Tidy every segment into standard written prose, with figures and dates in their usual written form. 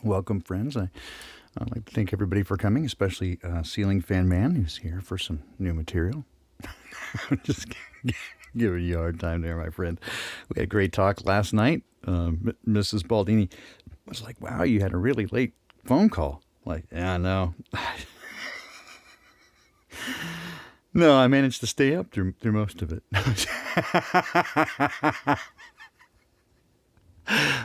Welcome, friends. I'd like to thank everybody for coming, especially Ceiling Fan Man, who's here for some new material. Just giving you a hard time there, my friend. We had a great talk last night. Mrs. Baldini was like, wow, you had a really late phone call. Like, yeah, no. No, I managed to stay up through most of it.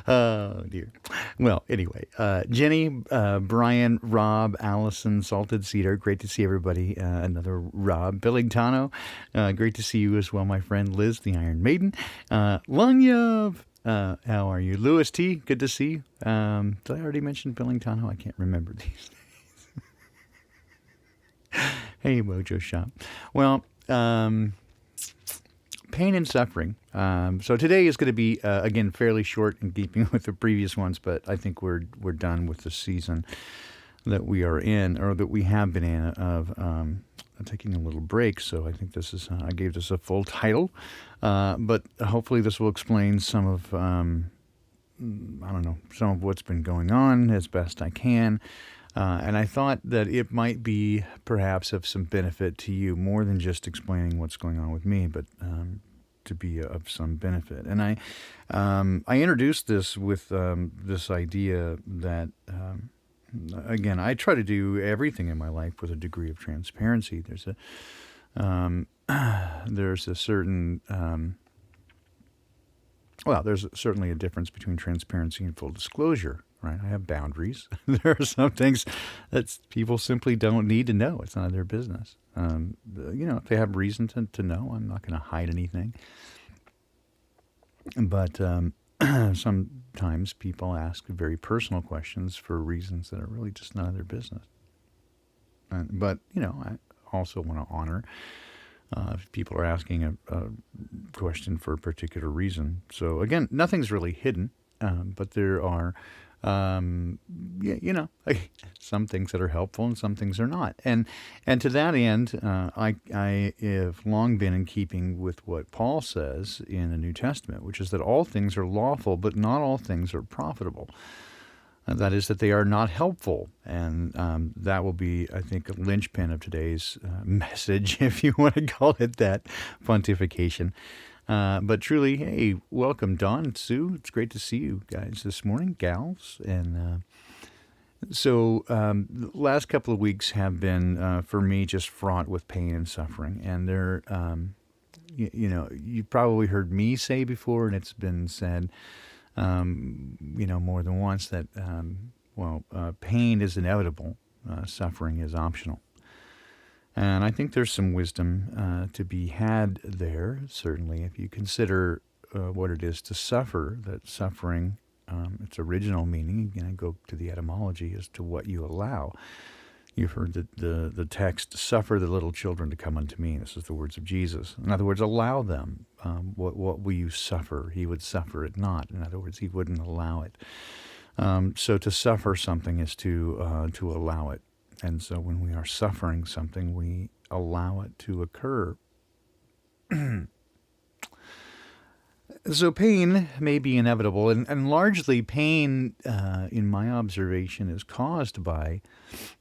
Oh, dear. Well, anyway, Jenny, Brian, Rob, Allison, Salted Cedar, great to see everybody. Another Rob. Billingtano, great to see you as well, my friend. Liz, the Iron Maiden. Lungyov, how are you? Louis T, good to see you. Did I already mention Billingtano? I can't remember these days. Hey, Mojo Shop. Well, pain and suffering. So today is going to be, again, fairly short in keeping with the previous ones, but I think we're done with the season that we are in, or that we have been in, of taking a little break. So I think this is, I gave this a full title, but hopefully this will explain some of, I don't know, some of what's been going on as best I can. And I thought that it might be perhaps of some benefit to you, more than just explaining what's going on with me, but to be of some benefit. And I introduced this with this idea that, again, I try to do everything in my life with a degree of transparency. There's a certain... well, there's certainly a difference between transparency and full disclosure, right? I have boundaries. There are some things that people simply don't need to know. It's none of their business. If they have reason to know, I'm not going to hide anything. But sometimes people ask very personal questions for reasons that are really just none of their business. But I also want to honor if people are asking a question for a particular reason. So again, nothing's really hidden, but there are, some things that are helpful and some things are not. And to that end, I have long been in keeping with what Paul says in the New Testament, which is that all things are lawful, but not all things are profitable. That is, that they are not helpful. And that will be, I think, a linchpin of today's message, if you want to call it that, pontification. But truly, hey, welcome, Dawn and Sue. It's great to see you guys this morning, gals. And so the last couple of weeks have been, for me, just fraught with pain and suffering. And they're, you've probably heard me say before, and it's been said, more than once, that, pain is inevitable, suffering is optional. And I think there's some wisdom to be had there, certainly, if you consider what it is to suffer, that suffering, its original meaning, again, I go to the etymology as to what you allow. You've heard the text, suffer the little children to come unto me. This is the words of Jesus. In other words, allow them. What will you suffer? He would suffer it not. In other words, he wouldn't allow it. So to suffer something is to allow it. And so when we are suffering something, we allow it to occur. So pain may be inevitable, and largely pain, in my observation, is caused by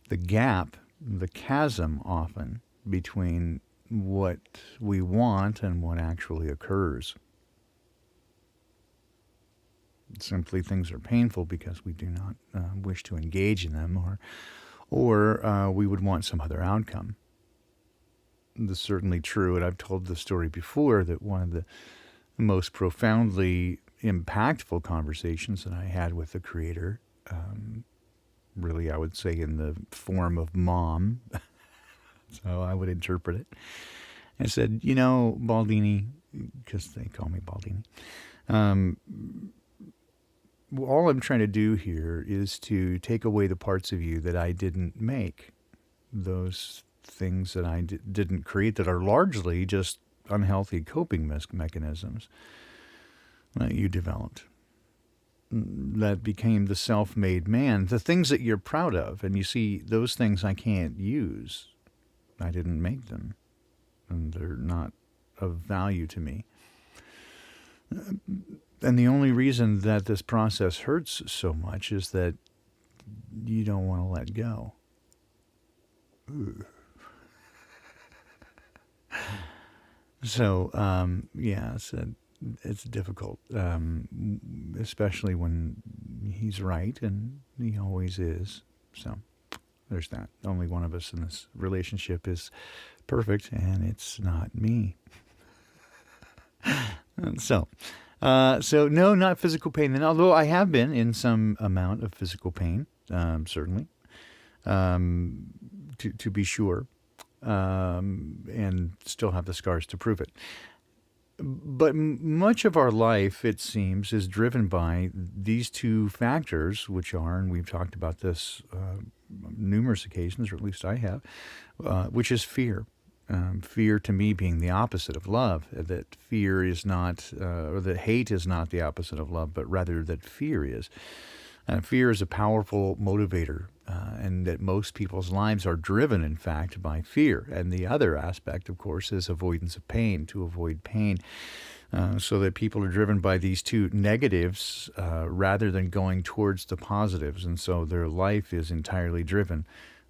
the gap, the chasm often, between what we want and what actually occurs. Simply, things are painful because we do not wish to engage in them, or we would want some other outcome. This is certainly true, and I've told the story before that one of the most profoundly impactful conversations that I had with the Creator, really, I would say in the form of mom, so I would interpret it. I said, Baldini, because they call me Baldini, all I'm trying to do here is to take away the parts of you that I didn't make, those things that I didn't create that are largely just unhealthy coping mechanisms that you developed, that became the self-made man, the things that you're proud of. And you see, those things I can't use. I didn't make them, and they're not of value to me. And the only reason that this process hurts so much is that you don't want to let go. So, yeah, it's difficult, especially when he's right, and he always is. So, there's that. Only one of us in this relationship is perfect, and it's not me. So no, not physical pain. And although I have been in some amount of physical pain, certainly, to be sure, and still have the scars to prove it. But much of our life, it seems, is driven by these two factors, which are, and we've talked about this numerous occasions, or at least I have, which is fear. Fear to me being the opposite of love, that fear is not, or that hate is not the opposite of love, but rather that fear is. Fear is a powerful motivator, and that most people's lives are driven, in fact, by fear. And the other aspect, of course, is avoidance of pain, to avoid pain. So that people are driven by these two negatives rather than going towards the positives. And so their life is entirely driven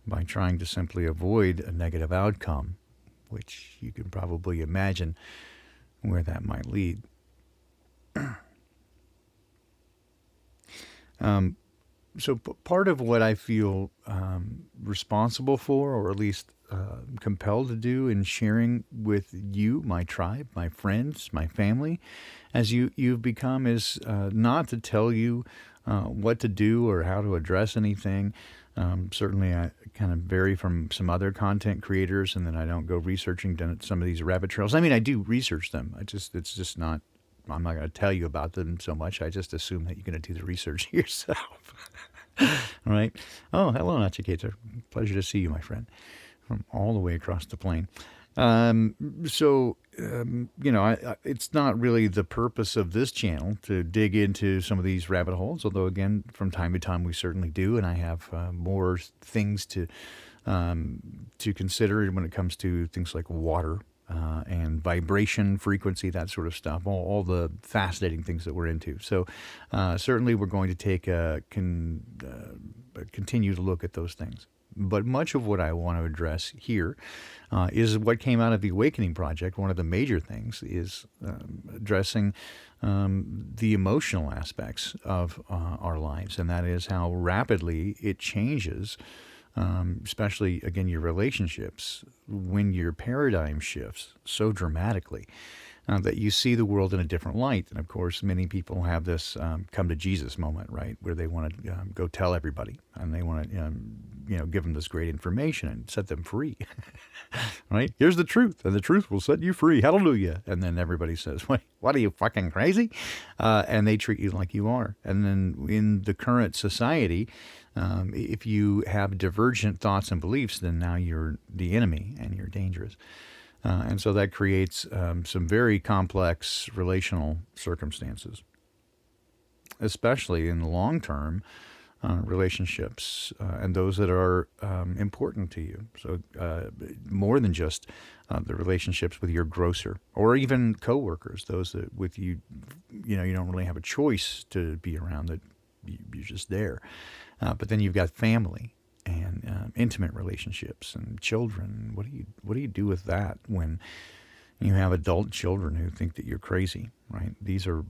by trying to simply avoid a negative outcome, which you can probably imagine where that might lead. So part of what I feel responsible for, or at least compelled to do in sharing with you, my tribe, my friends, my family, as you've become, is not to tell you what to do or how to address anything. Certainly, I kind of vary from some other content creators, and then I don't go researching down some of these rabbit trails. I mean, I do research them. It's just not. I'm not going to tell you about them so much. I just assume that you're going to do the research yourself. All right. Oh, hello, Nachiketa. Pleasure to see you, my friend, from all the way across the plain. It's not really the purpose of this channel to dig into some of these rabbit holes, although, again, from time to time we certainly do, and I have more things to consider when it comes to things like water and vibration, frequency, that sort of stuff, all the fascinating things that we're into. So certainly we're going to take continue to look at those things. But much of what I want to address here is what came out of the Awakening Project. One of the major things is addressing the emotional aspects of our lives, and that is how rapidly it changes, especially, again, your relationships, when your paradigm shifts so dramatically that you see the world in a different light. And, of course, many people have this come to Jesus moment, right, where they want to go tell everybody, and they want to give them this great information and set them free, right? Here's the truth, and the truth will set you free. Hallelujah. And then everybody says, wait, what are you, fucking crazy? And they treat you like you are. And then in the current society, if you have divergent thoughts and beliefs, then now you're the enemy and you're dangerous. And so that creates some very complex relational circumstances, especially in the long term. Relationships and those that are important to you. So more than just the relationships with your grocer or even coworkers, those that with you, you don't really have a choice to be around, that you're just there. But then you've got family and intimate relationships and children. What do you do with that when you have adult children who think that you're crazy, right? These are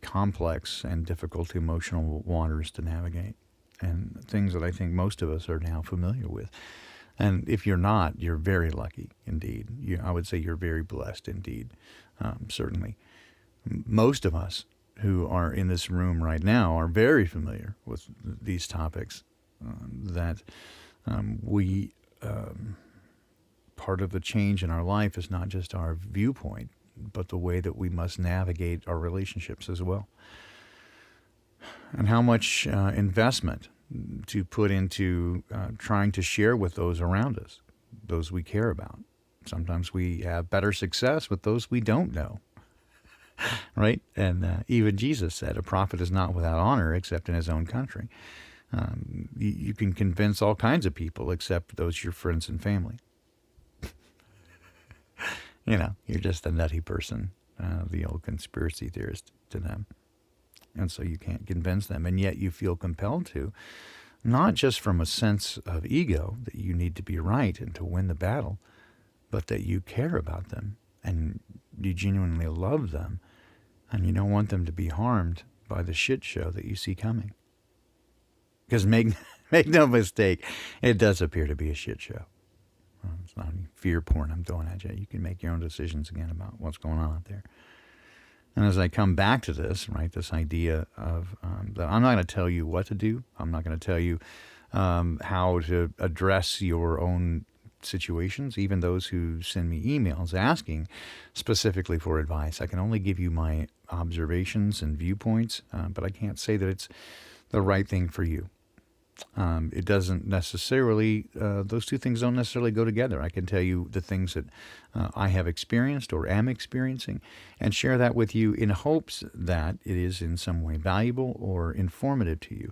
complex and difficult emotional waters to navigate, and things that I think most of us are now familiar with. And if you're not, you're very lucky indeed. I would say you're very blessed indeed, certainly. Most of us who are in this room right now are very familiar with these topics, part of the change in our life is not just our viewpoint, but the way that we must navigate our relationships as well. And how much investment to put into trying to share with those around us, those we care about. Sometimes we have better success with those we don't know, right? And even Jesus said, a prophet is not without honor except in his own country. You can convince all kinds of people except those your friends and family. You're just a nutty person, the old conspiracy theorist to them. And so you can't convince them, and yet you feel compelled to, not just from a sense of ego that you need to be right and to win the battle, but that you care about them and you genuinely love them and you don't want them to be harmed by the shit show that you see coming. Because make no mistake, it does appear to be a shit show. Well, it's not any fear porn I'm throwing at you. You can make your own decisions again about what's going on out there. And as I come back to this, right, this idea of that I'm not going to tell you what to do. I'm not going to tell you how to address your own situations, even those who send me emails asking specifically for advice. I can only give you my observations and viewpoints, but I can't say that it's the right thing for you. It doesn't necessarily, those two things don't necessarily go together. I can tell you the things that I have experienced or am experiencing and share that with you in hopes that it is in some way valuable or informative to you.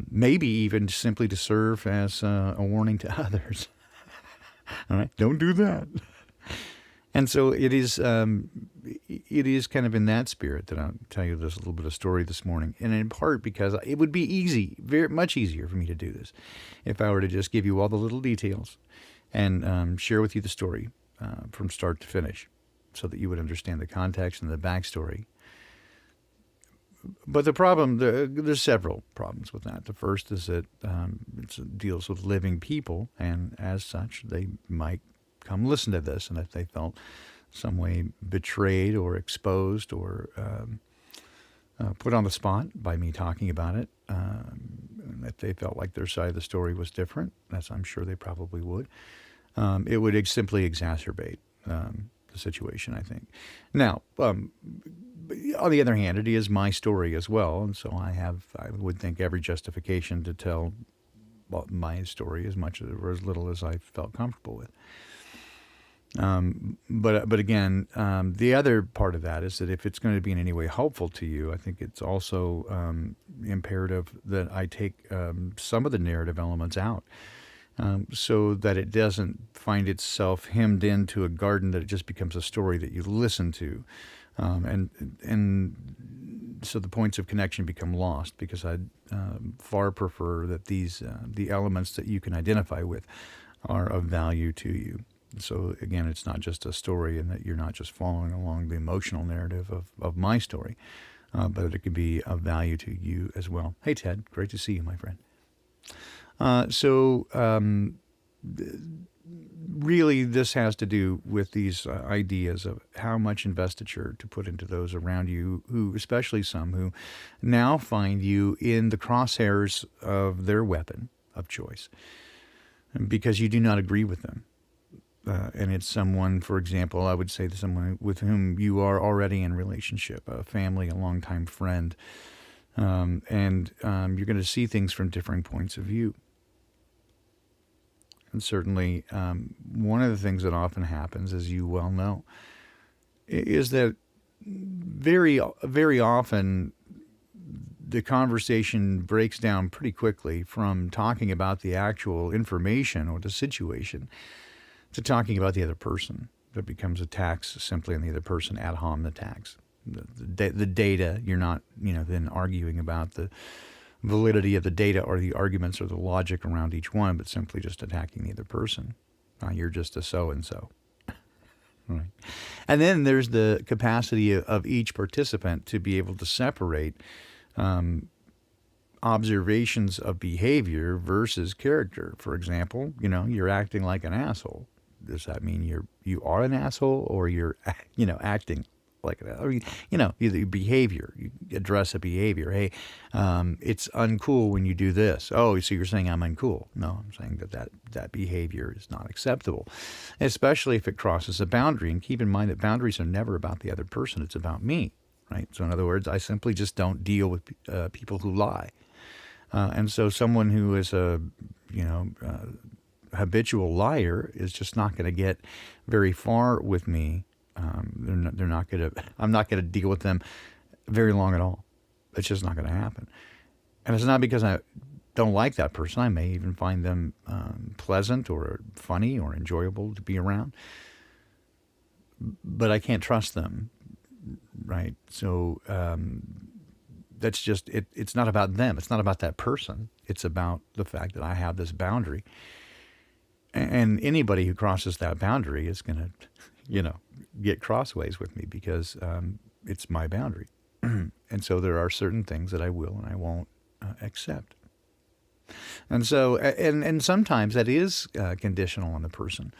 Maybe even simply to serve as a warning to others. All right, don't do that. And so it is kind of in that spirit that I'll tell you this little bit of story this morning, and in part because it would be easy, very much easier for me to do this if I were to just give you all the little details and share with you the story from start to finish so that you would understand the context and the backstory. But the problem, there's several problems with that. The first is that it deals with living people, and as such, they might come listen to this, and if they felt some way betrayed or exposed or put on the spot by me talking about it, and if they felt like their side of the story was different, as I'm sure they probably would, it would simply exacerbate the situation, I think. Now, on the other hand, it is my story as well, and so I would think, every justification to tell my story as much or as little as I felt comfortable with. But again, the other part of that is that if it's going to be in any way helpful to you, I think it's also imperative that I take some of the narrative elements out, so that it doesn't find itself hemmed into a garden that it just becomes a story that you listen to. And so the points of connection become lost, because I'd far prefer that the elements that you can identify with are of value to you. So again, it's not just a story, and that you're not just following along the emotional narrative of my story, but it can be of value to you as well. Hey, Ted, great to see you, my friend. Really, this has to do with these ideas of how much investiture to put into those around you, who, especially some who now find you in the crosshairs of their weapon of choice, because you do not agree with them. And it's someone, for example, I would say to someone with whom you are already in relationship, a family, a longtime friend, and you're going to see things from differing points of view. And certainly, one of the things that often happens, as you well know, is that very, very often the conversation breaks down pretty quickly from talking about the actual information or the situation to talking about the other person. That becomes attacks simply on the other person, ad hominem attacks. The data, you're not, then arguing about the validity of the data or the arguments or the logic around each one, but simply just attacking the other person. You're just a so-and-so. Right. And then there's the capacity of each participant to be able to separate observations of behavior versus character. For example, you're acting like an asshole. Does that mean you are an asshole, or you're, acting like an asshole? Either behavior, you address a behavior. Hey, it's uncool when you do this. Oh, so you're saying I'm uncool. No, I'm saying that behavior is not acceptable, especially if it crosses a boundary. And keep in mind that boundaries are never about the other person. It's about me, right? So in other words, I simply just don't deal with people who lie. And so someone who is a habitual liar is just not going to get very far with me. They're not going to. I'm not going to deal with them very long at all. It's just not going to happen. And it's not because I don't like that person. I may even find them pleasant or funny or enjoyable to be around, but I can't trust them, right? So that's just it. It's not about them. It's not about that person. It's about the fact that I have this boundary, and anybody who crosses that boundary is going to, get crossways with me because it's my boundary. And so there are certain things that I will and I won't accept. And so, and sometimes that is conditional on the person.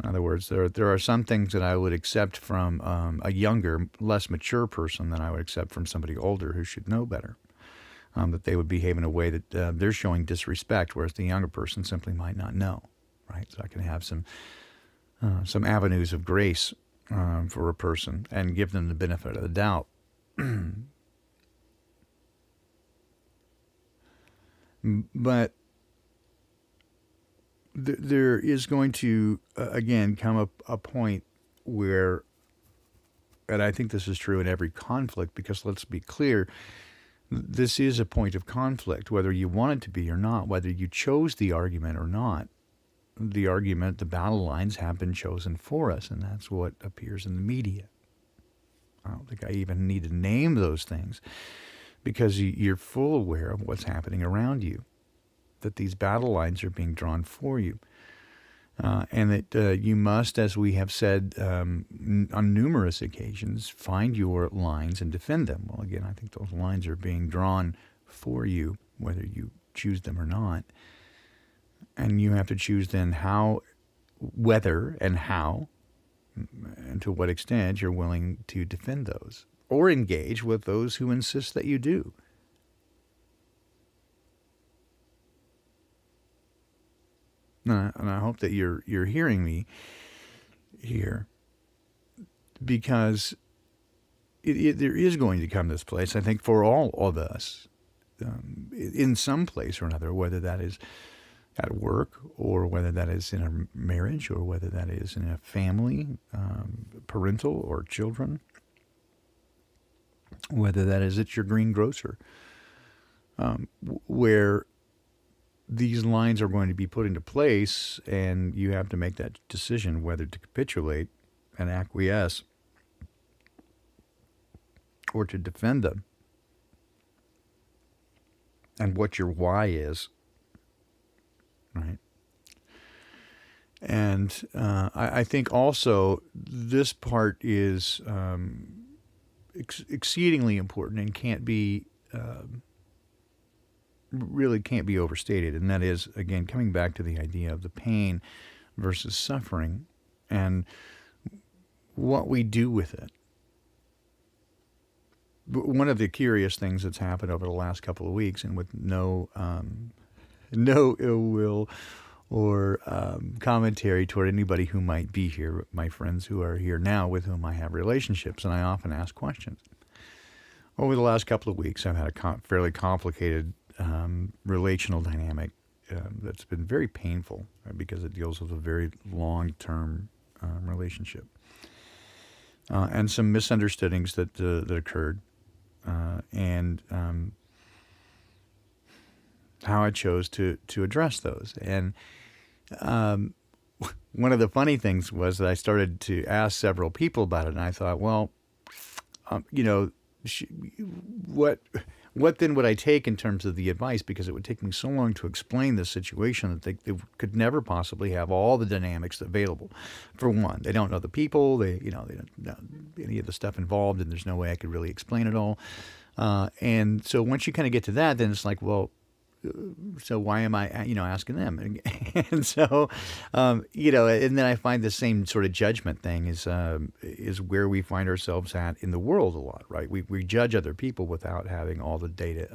In other words, there are some things that I would accept from a younger, less mature person than I would accept from somebody older who should know better. That they would behave in a way that they're showing disrespect, whereas the younger person simply might not know, right? So I can have some avenues of grace for a person and give them the benefit of the doubt. But there is going to, again, come up a point where, and I think this is true in every conflict, because let's be clear, this is a point of conflict, whether you want it to be or not, whether you chose the argument or not. The argument, the battle lines have been chosen for us, and that's what appears in the media. I don't think I even need to name those things, because you're full aware of what's happening around you, that these battle lines are being drawn for you, and that you must, as we have said on numerous occasions, find your lines and defend them. Well, again, I think those lines are being drawn for you, whether you choose them or not, and you have to choose then how, whether and how, and to what extent you're willing to defend those or engage with those who insist that you do. And I hope that you're hearing me here, because there is going to come this place, I think, for all of us, in some place or another, whether that is at work, or whether that is in a marriage, or whether that is in a family, parental or children, whether that is at your green grocer, where these lines are going to be put into place, and you have to make that decision whether to capitulate and acquiesce or to defend them, and what your why is. Right. And I think also this part is exceedingly important and really can't be overstated. And that is, again, coming back to the idea of the pain versus suffering and what we do with it. One of the curious things that's happened over the last couple of weeks, and with no ill will or commentary toward anybody who might be here, my friends who are here now with whom I have relationships, and I often ask questions. Over the last couple of weeks, I've had a fairly complicated relational dynamic that's been very painful because it deals with a very long-term relationship. And some misunderstandings that occurred, and how I chose to address those. And one of the funny things was that I started to ask several people about it, and I thought, well, what then would I take in terms of the advice? Because it would take me so long to explain this situation that they could never possibly have all the dynamics available. For one, they don't know the people, they don't know any of the stuff involved, and there's no way I could really explain it all. And so once you kind of get to that, then it's like, well, so why am I, asking them? And so, and then I find the same sort of judgment thing is where we find ourselves at in the world a lot, right? We judge other people without having all the data,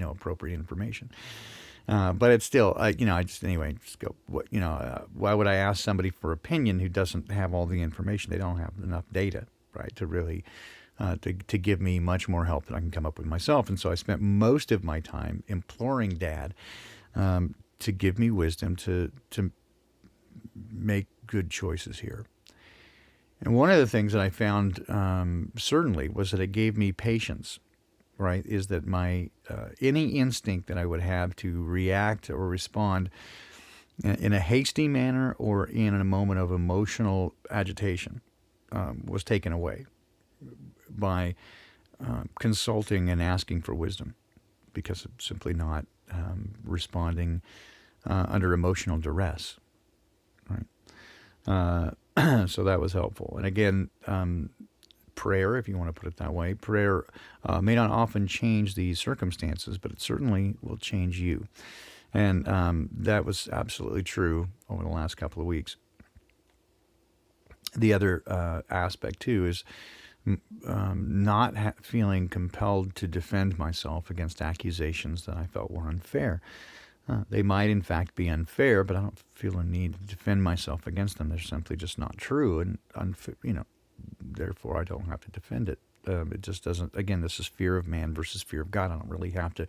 appropriate information. But it's still, just go, why would I ask somebody for opinion who doesn't have all the information? They don't have enough data, right, to really to give me much more help than I can come up with myself. And so I spent most of my time imploring Dad to give me wisdom to make good choices here. And one of the things that I found certainly was that it gave me patience, right, is that my any instinct that I would have to react or respond in a hasty manner or in a moment of emotional agitation was taken away by consulting and asking for wisdom because of simply not responding under emotional duress. Right. So that was helpful. And again, prayer, if you want to put it that way, prayer may not often change the circumstances, but it certainly will change you. And that was absolutely true over the last couple of weeks. The other aspect, too, is not feeling compelled to defend myself against accusations that I felt were unfair. They might, in fact, be unfair, but I don't feel a need to defend myself against them. They're simply just not true, and therefore I don't have to defend it. It just doesn't. Again, this is fear of man versus fear of God. I don't really have to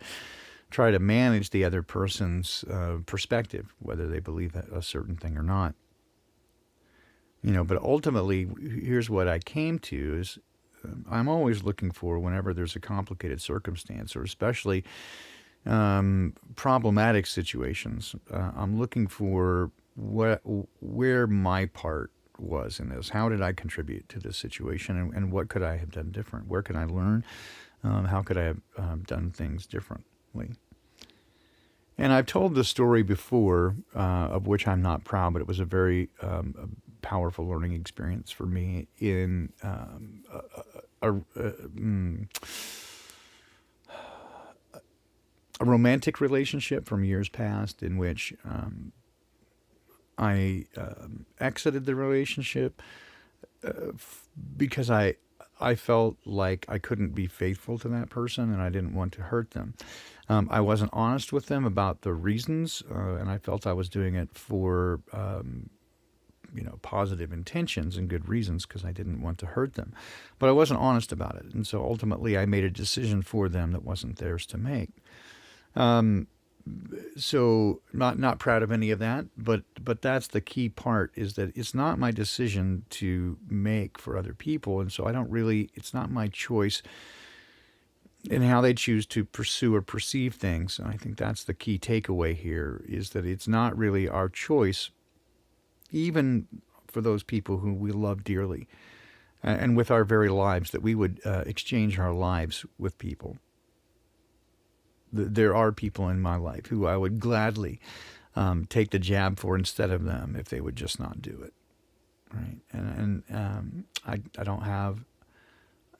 try to manage the other person's perspective, whether they believe a certain thing or not. But ultimately, here's what I came to is I'm always looking for, whenever there's a complicated circumstance, or especially problematic situations, I'm looking for where my part was in this. How did I contribute to this situation, and what could I have done different? Where can I learn? How could I have done things differently? And I've told this story before, of which I'm not proud, but it was a very powerful learning experience for me in a romantic relationship from years past, in which I exited the relationship because I felt like I couldn't be faithful to that person, and I didn't want to hurt them. I wasn't honest with them about the reasons, and I felt I was doing it for positive intentions and good reasons, because I didn't want to hurt them. But I wasn't honest about it, and so ultimately I made a decision for them that wasn't theirs to make. So not proud of any of that, but that's the key part, is that it's not my decision to make for other people, and so it's not my choice in how they choose to pursue or perceive things. And I think that's the key takeaway here, is that it's not really our choice, even for those people who we love dearly, and with our very lives, that we would exchange our lives with people. There are people in my life who I would gladly take the jab for instead of them if they would just not do it, right? And I don't have,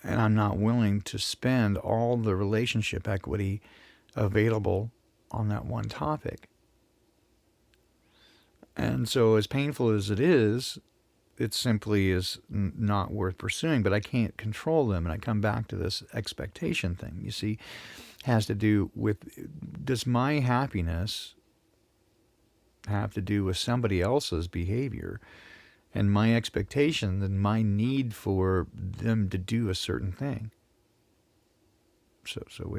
and I'm not willing to spend all the relationship equity available on that one topic. And so, as painful as it is, it simply is not worth pursuing, but I can't control them. And I come back to this expectation thing, you see, has to do with, does my happiness have to do with somebody else's behavior and my expectation and my need for them to do a certain thing? So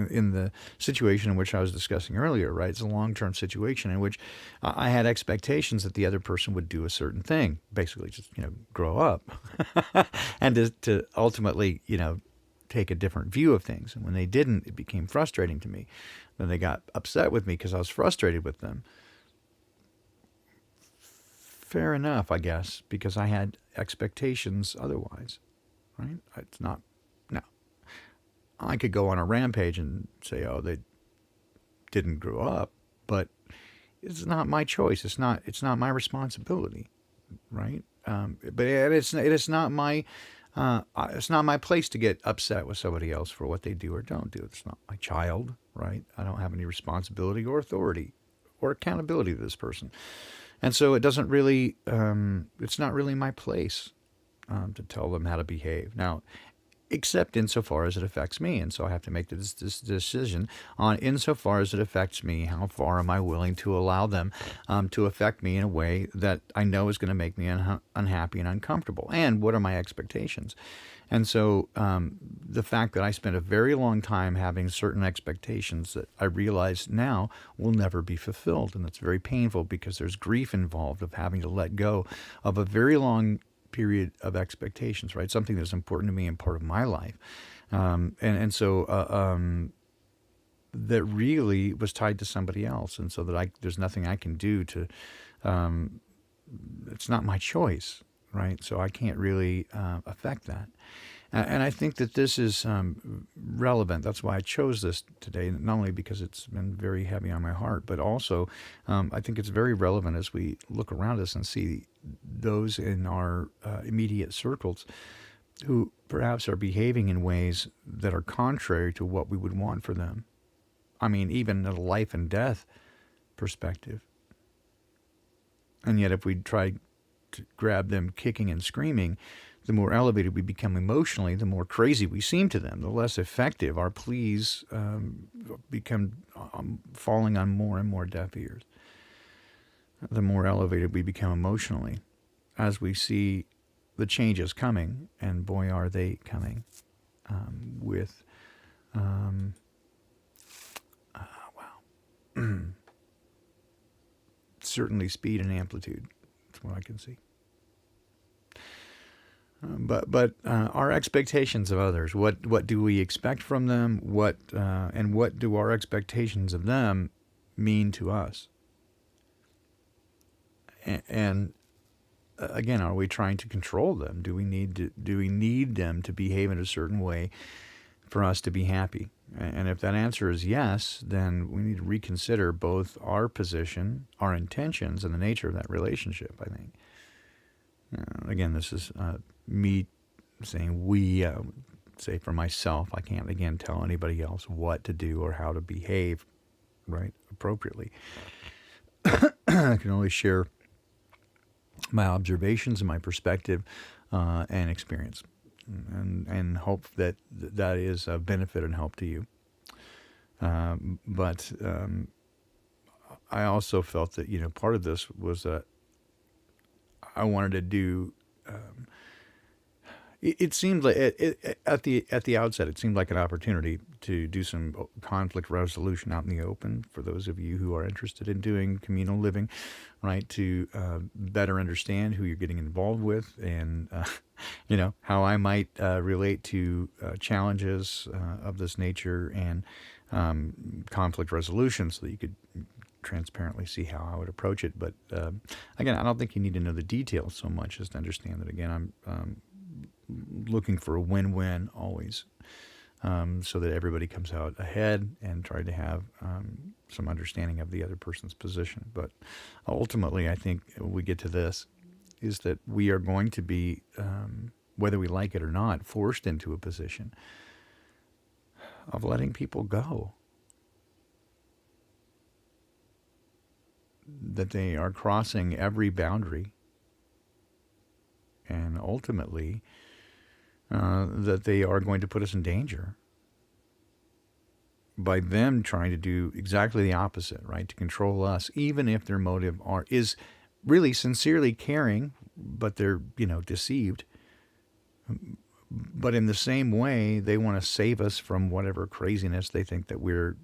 in the situation in which I was discussing earlier, right? It's a long-term situation in which I had expectations that the other person would do a certain thing, basically just, grow up, and to ultimately, take a different view of things. And when they didn't, it became frustrating to me. Then they got upset with me because I was frustrated with them. Fair enough, I guess, because I had expectations otherwise, right? It's not. I could go on a rampage and say, oh, they didn't grow up, but it's not my choice. It's not my responsibility, right? But it's not my place to get upset with somebody else for what they do or don't do. It's not my child, right? I don't have any responsibility or authority or accountability to this person. And so it doesn't really, it's not really my place to tell them how to behave. Now, except insofar as it affects me. And so I have to make this decision on, insofar as it affects me, how far am I willing to allow them to affect me in a way that I know is going to make me unhappy and uncomfortable? And what are my expectations? And so the fact that I spent a very long time having certain expectations that I realize now will never be fulfilled. And that's very painful, because there's grief involved of having to let go of a very long period of expectations, right? Something that's important to me and part of my life. So that really was tied to somebody else. And so that there's nothing I can do to, it's not my choice. right? So I can't really affect that. And I think that this is relevant. That's why I chose this today, not only because it's been very heavy on my heart, but also I think it's very relevant as we look around us and see those in our immediate circles who perhaps are behaving in ways that are contrary to what we would want for them. I mean, even a life and death perspective. And yet if we try to grab them kicking and screaming, the more elevated we become emotionally, the more crazy we seem to them, the less effective our pleas become falling on more and more deaf ears. The more elevated we become emotionally as we see the changes coming, and boy, are they coming with, certainly speed and amplitude. That's what I can see. But our expectations of others, what do we expect from them? And what do our expectations of them mean to us? And again, are we trying to control them? Do we need them to behave in a certain way for us to be happy? And if that answer is yes, then we need to reconsider both our position, our intentions, and the nature of that relationship, I think. Again, this is me saying we, say for myself. I can't, again, tell anybody else what to do or how to behave, right, appropriately. I can only share my observations and my perspective and experience, and hope that that is a benefit and help to you. But I also felt that, part of this was that I wanted to do. It seemed like at the outset, it seemed like an opportunity to do some conflict resolution out in the open for those of you who are interested in doing communal living, right? To better understand who you're getting involved with, and how I might relate to challenges of this nature, and conflict resolution, so that you could transparently see how I would approach it. But again, I don't think you need to know the details so much as to understand that, again, I'm looking for a win-win always, so that everybody comes out ahead, and try to have some understanding of the other person's position. But ultimately, I think we get to this, is that we are going to be, whether we like it or not, forced into a position of letting people go. That they are crossing every boundary, and ultimately that they are going to put us in danger by them trying to do exactly the opposite, right? To control us, even if their motive is really sincerely caring, but they're deceived. But in the same way, they want to save us from whatever craziness they think that we're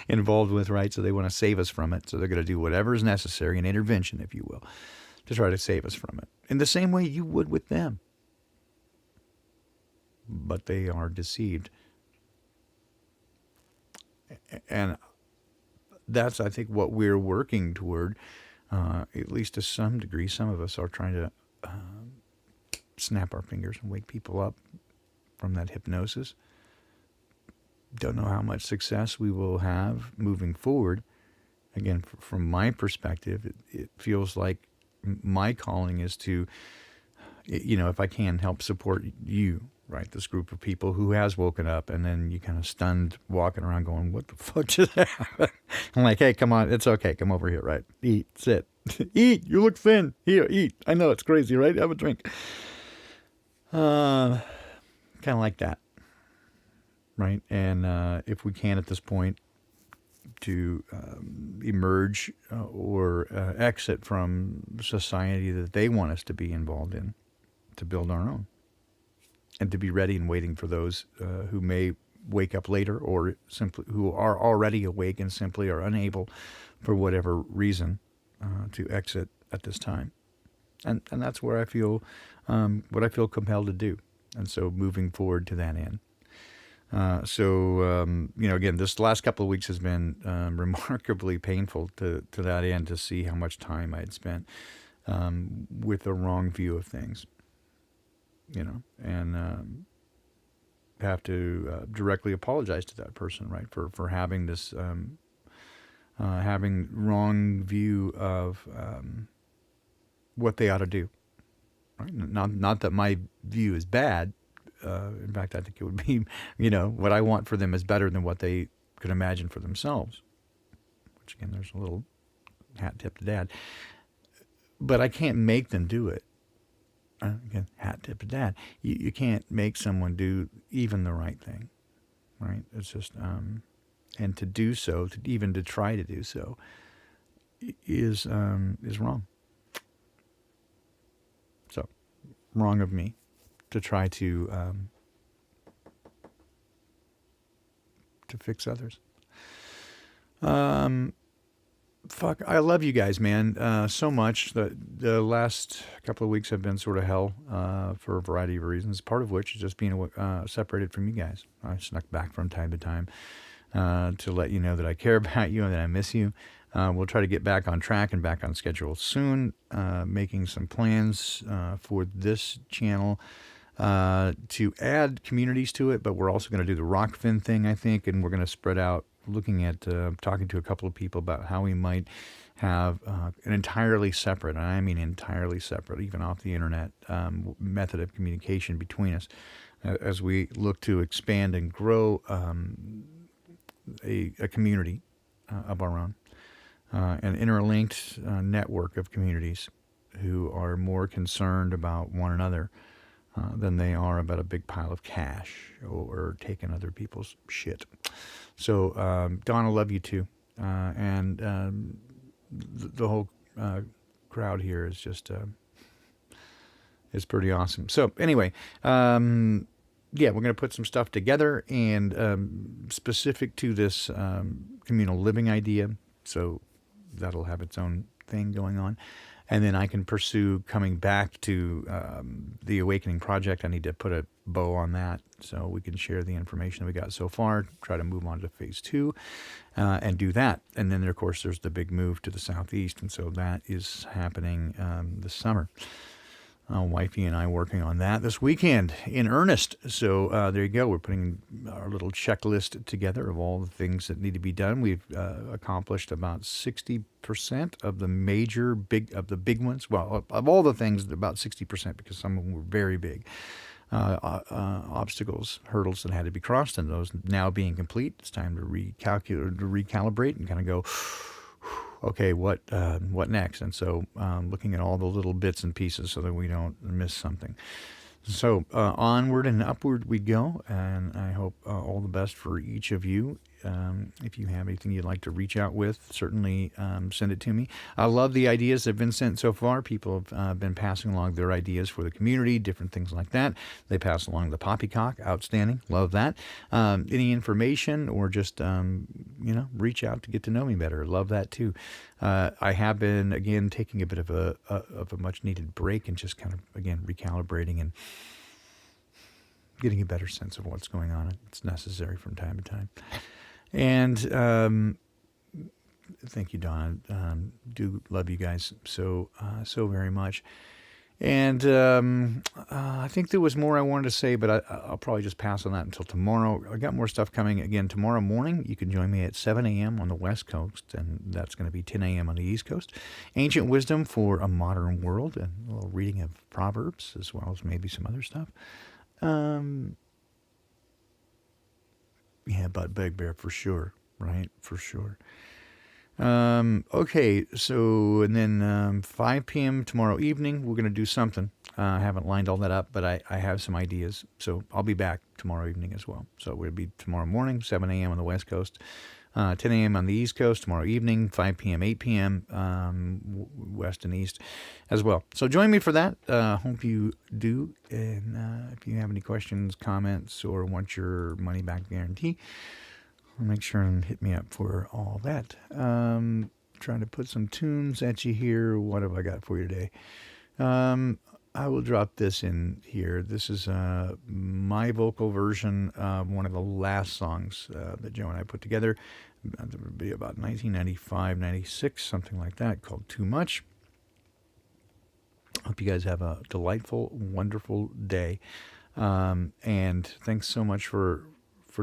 involved with, right? So they want to save us from it. So they're going to do whatever is necessary, an intervention, if you will, to try to save us from it. In the same way you would with them. But they are deceived. And that's, I think, what we're working toward, at least to some degree. Some of us are trying to snap our fingers and wake people up from that hypnosis. Don't know how much success we will have moving forward. Again, from my perspective, it feels like my calling is to, if I can, help support you, right? This group of people who has woken up, and then you kind of stunned walking around going, what the fuck just happened? I'm like, hey, come on, it's okay. Come over here, right? Eat, sit, eat. You look thin. Here, eat. I know it's crazy, right? Have a drink. Kind of like that. Right, and if we can at this point to emerge or exit from society that they want us to be involved in, to build our own, and to be ready and waiting for those who may wake up later, or simply who are already awake and simply are unable, for whatever reason, to exit at this time, and that's where I feel what I feel compelled to do, and so moving forward to that end. Again, this last couple of weeks has been remarkably painful to that end, to see how much time I had spent with the wrong view of things, and have to directly apologize to that person, right, for having this having wrong view of what they ought to do. Right? Not that my view is bad. In fact, I think it would be, what I want for them is better than what they could imagine for themselves. Which, again, there's a little hat tip to Dad. But I can't make them do it. Again, hat tip to Dad. You can't make someone do even the right thing, right? It's just, and to do so, even to try to do so, is wrong. So, wrong of me to try to fix others. Fuck, I love you guys, man, so much. The last couple of weeks have been sort of hell for a variety of reasons, part of which is just being separated from you guys. I snuck back from time to time to let you know that I care about you and that I miss you. We'll try to get back on track and back on schedule soon, making some plans for this channel to add communities to it, but we're also going to do the Rockfin thing, I think, and we're going to spread out, looking at talking to a couple of people about how we might have an entirely separate, and I mean entirely separate, even off the internet, method of communication between us as we look to expand and grow a community of our own, an interlinked network of communities who are more concerned about one another than they are about a big pile of cash or taking other people's shit. So, Don, I love you too. And the whole crowd here is just is pretty awesome. So, anyway, yeah, we're going to put some stuff together and specific to this communal living idea. So, that'll have its own thing going on. And then I can pursue coming back to the Awakening Project. I need to put a bow on that so we can share the information that we got so far, try to move on to phase 2 and do that. And then, of course, there's the big move to the southeast. And so that is happening this summer. Wifey and I working on that this weekend in earnest. So there you go. We're putting our little checklist together of all the things that need to be done. We've accomplished about 60% of the big ones. Well, of all the things, about 60%, because some of them were very big. Obstacles, hurdles that had to be crossed, and those now being complete. It's time to recalibrate and kind of go, okay, what next? And so looking at all the little bits and pieces so that we don't miss something. So onward and upward we go, and I hope all the best for each of you. If you have anything you'd like to reach out with, certainly send it to me. I love the ideas that have been sent so far. People have been passing along their ideas for the community, different things like that. They pass along the poppycock. Outstanding. Love that. Any information or just, reach out to get to know me better. Love that too. I have been, again, taking a bit of a much needed break and just kind of, again, recalibrating and getting a better sense of what's going on. It's necessary from time to time. And thank you, Donna. Do love you guys so very much. And I think there was more I wanted to say, but I'll probably just pass on that until tomorrow. I got more stuff coming again tomorrow morning. You can join me at 7 a.m. on the West Coast, and that's going to be 10 a.m. on the East Coast. Ancient Wisdom for a Modern World, and a little reading of Proverbs, as well as maybe some other stuff. Yeah, about Big Bear for sure, right? For sure. Okay, so, and then 5 p.m. tomorrow evening, we're going to do something. I haven't lined all that up, but I have some ideas. So I'll be back tomorrow evening as well. So we'll be tomorrow morning, 7 a.m. on the West Coast, 10 a.m. on the East Coast tomorrow evening, 5 p.m., 8 p.m., West and East as well. So join me for that. Hope you do. And if you have any questions, comments, or want your money back guarantee, make sure and hit me up for all that. Trying to put some tunes at you here. What have I got for you today? I will drop this in here. This is my vocal version of one of the last songs that Joe and I put together. It would be about 1995, 96, something like that, called Too Much. Hope you guys have a delightful, wonderful day. And thanks so much for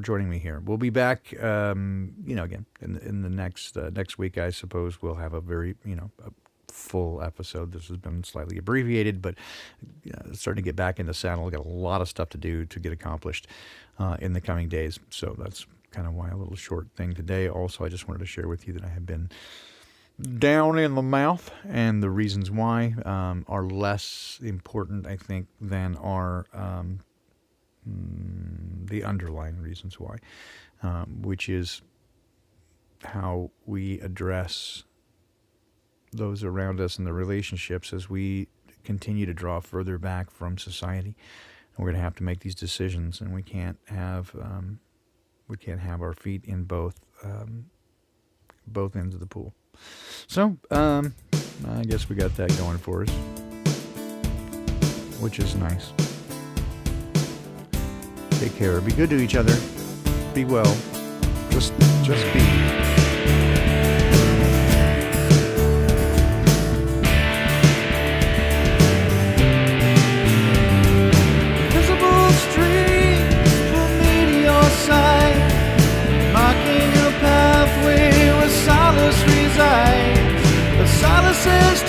joining me here. We'll be back, again, in the next week, I suppose we'll have a very, a full episode. This has been slightly abbreviated, but starting to get back in the saddle. We've got a lot of stuff to do to get accomplished in the coming days. So that's kind of why a little short thing today. Also, I just wanted to share with you that I have been down in the mouth, and the reasons why are less important, I think, than are the underlying reasons why, which is how we address those around us and the relationships as we continue to draw further back from society. And we're going to have to make these decisions, and we can't have our feet in both ends of the pool. So I guess we got that going for us, which is nice. Take care. Be good to each other. Be well. Just be. Invisible streets will meet your sight, marking a pathway where solace resides. The solace is